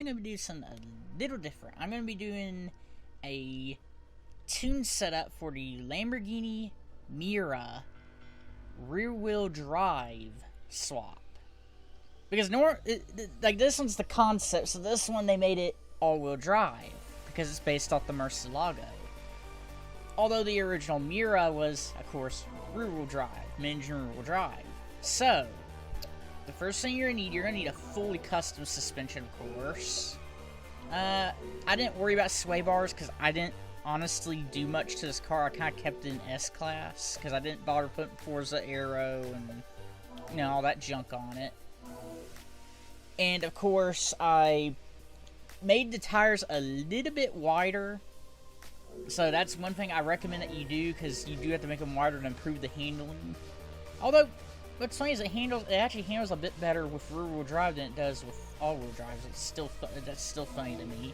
going to be doing something a little different. I'm going to be doing a tune setup for the Lamborghini Miura rear-wheel drive swap. Because like this one's the concept, so this one they made it all-wheel drive because it's based off the Murcielago. Although the original Miura was, of course, rear-wheel drive, mid-engine rear-wheel drive. So, the first thing you're going to need a fully custom suspension, of course. I didn't worry about sway bars because I didn't honestly do much to this car. I kind of kept it in S-Class because I didn't bother putting Forza Aero and, you know, all that junk on it. And, of course, I made the tires a little bit wider. So that's one thing I recommend that you do, because you do have to make them wider to improve the handling. Although, what's funny is it actually handles a bit better with rear-wheel drive than it does with all-wheel drives. That's still funny to me.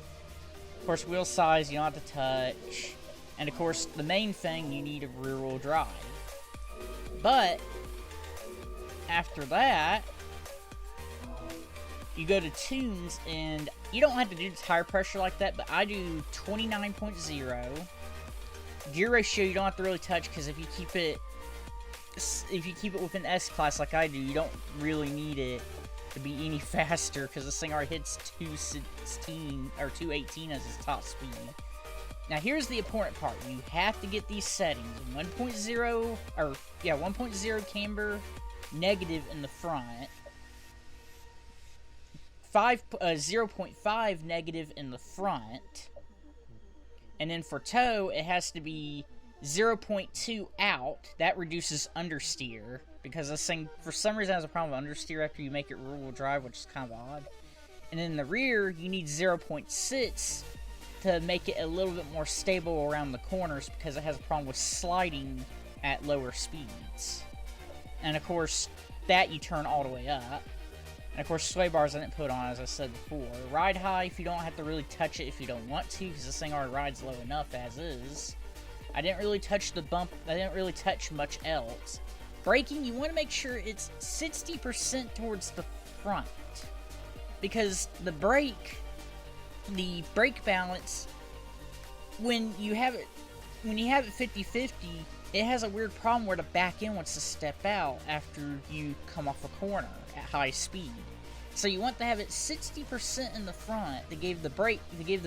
Of course, wheel size you don't have to touch. And of course, the main thing, you need a rear-wheel drive. But, after that, you go to tunes, and you don't have to do the tire pressure like that, but I do 29.0. Gear ratio you don't have to really touch, because if you keep it within S-Class like I do, you don't really need it to be any faster, because this thing already hits 216 or 218 as its top speed. Now here's the important part. You have to get these settings. 1.0 camber negative in the front. 0.5 negative in the front, and then for tow it has to be 0.2 out. That reduces understeer, because this thing for some reason has a problem with understeer after you make it rear-wheel drive, which is kind of odd. And in the rear you need 0.6 to make it a little bit more stable around the corners, because it has a problem with sliding at lower speeds. And of course that you turn all the way up. And of course, sway bars I didn't put on, as I said before. Ride height, you don't have to really touch it if you don't want to, because this thing already rides low enough as is. I didn't really touch the bump. I didn't really touch much else. Braking, you want to make sure it's 60% towards the front, because the brake balance, when you have it 50-50, it has a weird problem where the back end wants to step out after you come off a corner at high speed. So you want to have it 60% in the front to give the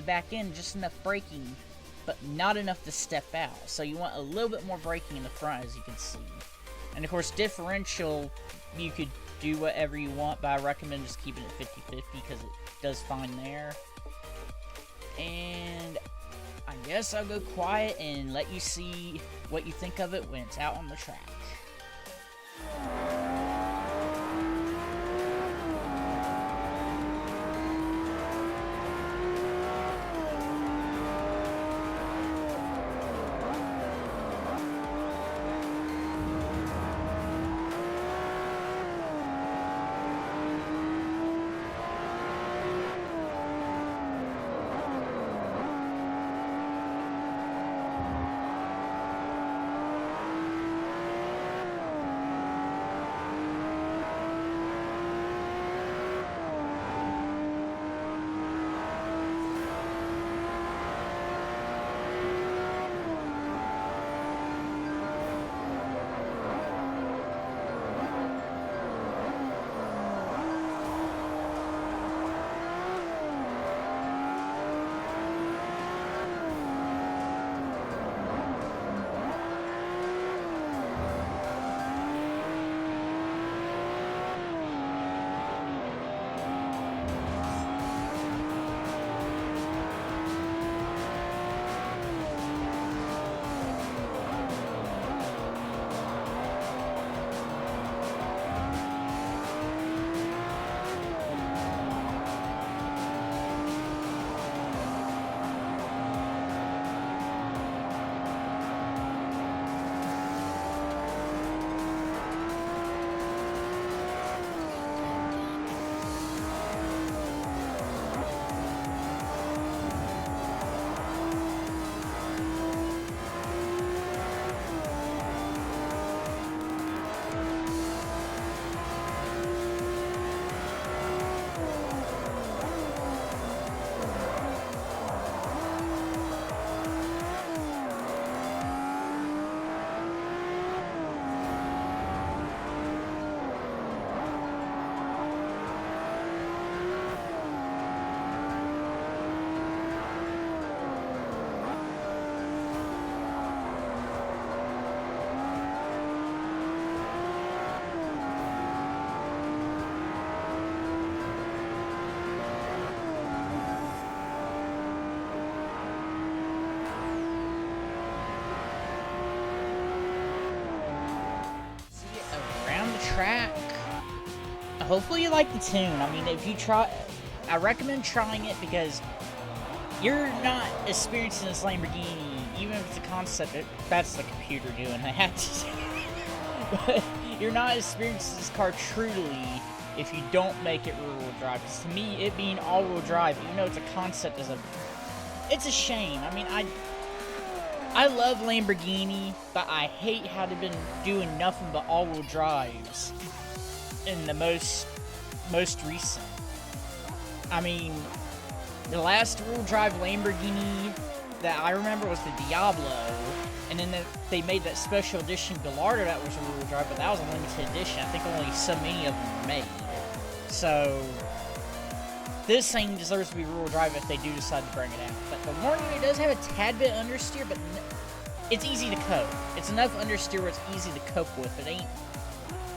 back end just enough braking, but not enough to step out. So you want a little bit more braking in the front, as you can see. And of course, differential, you could do whatever you want, but I recommend just keeping it 50-50 because it does fine there. And I guess I'll go quiet and let you see what you think of it when it's out on the track. hopefully you like the tune. I mean, if you try, I recommend trying it because you're not experiencing this Lamborghini, even if it's a concept. That's the computer doing that. But you're not experiencing this car truly if you don't make it rear-wheel drive. Because to me, it being all-wheel drive, even though it's a concept, it's a shame. I mean, I love Lamborghini, but I hate how they've been doing nothing but all-wheel drives in the most recent. I mean, the last rear-wheel drive Lamborghini that I remember was the Diablo, and then they made that special edition Gallardo that was rear-wheel drive, but that was a limited edition. I think only so many of them were made. So this thing deserves to be rear-wheel drive if they do decide to bring it out. But the warning, it does have a tad bit understeer, but it's easy to cope. It's enough understeer where it's easy to cope with. It ain't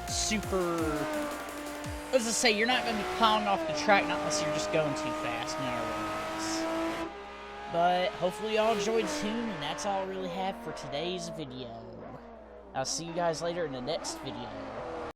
super... Let's just say, you're not going to be plowing off the track, not unless you're just going too fast, no matter what it is. But hopefully y'all enjoyed the tune, and that's all I really have for today's video. I'll see you guys later in the next video.